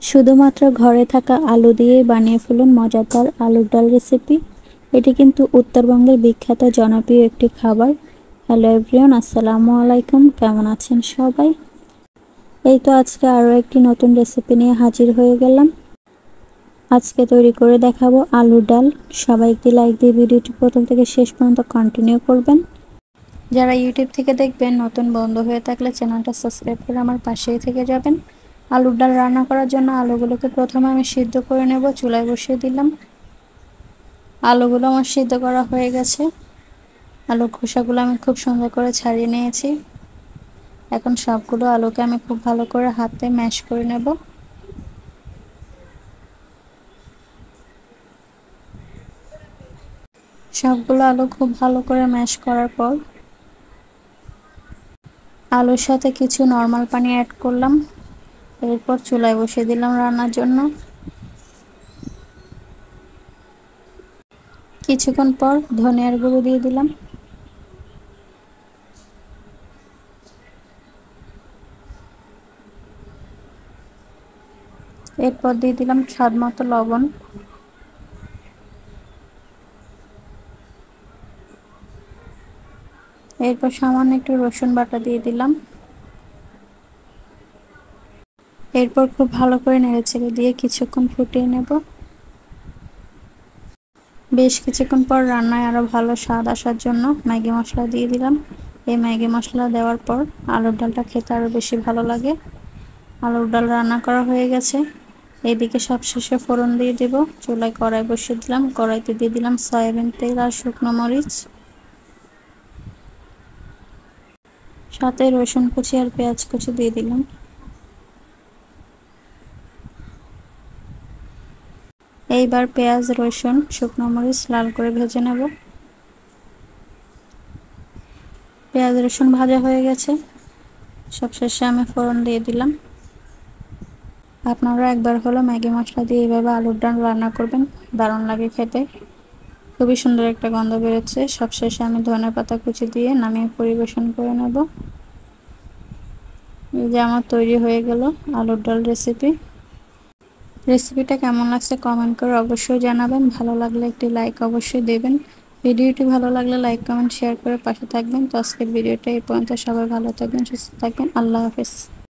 শুধুমাত্র ঘরে থাকা আলু দিয়েই বানিয়ে ফেলুন মজাদার আলুর ডাল রেসিপি। এটি কিন্তু উত্তরবঙ্গের বিখ্যাত জনপ্রিয় একটি খাবার। হ্যালো এভরিওয়ান, আসসালামু আলাইকুম। কেমন আছেন সবাই? এই তো আজকে আরও একটি নতুন রেসিপি নিয়ে হাজির হয়ে গেলাম। আজকে তৈরি করে দেখাবো আলুর ডাল। সবাই একটি লাইক দিয়ে ভিডিওটি প্রথম থেকে শেষ পর্যন্ত কন্টিনিউ করবেন। যারা ইউটিউব থেকে দেখবেন, নতুন বন্ধু হয়ে থাকলে চ্যানেলটা সাবস্ক্রাইব করে আমার পাশেই থেকে যাবেন। আলুর ডাল রান্না করার জন্য আলুগুলোকে প্রথমে আমি সিদ্ধ করে নেব। চুলায় বসিয়ে দিলাম। আলুগুলো আমার সিদ্ধ করা হয়ে গেছে। আলুর খোসাগুলো আমি খুব সুন্দর করে ছাড়িয়ে নিয়েছি। এখন সবগুলো আলুকে আমি খুব ভালো করে হাতে ম্যাশ করে নেব। সবগুলো আলু খুব ভালো করে ম্যাশ করার পর আলুর সাথে কিছু নর্মাল পানি অ্যাড করলাম। এরপর চুলায় বসিয়ে দিলাম রান্নার জন্য। কিছুক্ষণ পর ধনিয়ার গুঁড়ো দিয়ে দিলাম। এরপর দিয়ে দিলাম স্বাদ মতো লবণ। এরপর সামান্য একটু রসুন বাটা দিয়ে দিলাম। এরপর খুব ভালো করে নেড়েচেড়ে দিয়ে কিছুক্ষণ ফুটিয়ে নেব। বেশ কিছুক্ষণ পর রান্নায় আরও ভালো স্বাদ আসার জন্য ম্যাগি মশলা দিয়ে দিলাম। এই ম্যাগি মশলা দেওয়ার পর আলুর ডালটা খেতে আরও বেশি ভালো লাগে। আলুর ডাল রান্না করা হয়ে গেছে। এইদিকে সবশেষে ফোড়ন দিয়ে দেব। চুলায় কড়াই বসিয়ে দিলাম। কড়াইতে দিয়ে দিলাম সয়াবিন তেল আর শুকনো মরিচ, সাথে রসুন কুচি আর পেঁয়াজ কুচি দিয়ে দিলাম। এইবার পেঁয়াজ, রসুন, শুকনো মরিচ লাল করে ভেজে নেব। পেঁয়াজ রসুন ভাজা হয়ে গেছে। সবশেষে আমি ফোড়ন দিয়ে দিলাম। আপনারা একবার হলো ম্যাগি মশলা দিয়ে এইভাবে আলুর ডাল রান্না করবেন, দারুণ লাগে খেতে। খুবই সুন্দর একটা গন্ধ বেরোচ্ছে। সবশেষে আমি ধনেপাতা কুচি দিয়ে নামিয়ে পরিবেশন করে নেব। এই যে আমার তৈরি হয়ে গেল আলুর ডাল রেসিপি। রেসিপিটা কেমন লাগছে কমেন্ট করে অবশ্যই জানাবেন। ভালো লাগলে একটি লাইক অবশ্যই দেবেন। ভিডিওটি ভালো লাগলে লাইক, কমেন্ট, শেয়ার করে পাশে থাকবেন। তো আজকের ভিডিওটা এই পর্যন্ত। সবাই ভালো থাকবেন, সুস্থ থাকবেন। আল্লাহ হাফেজ।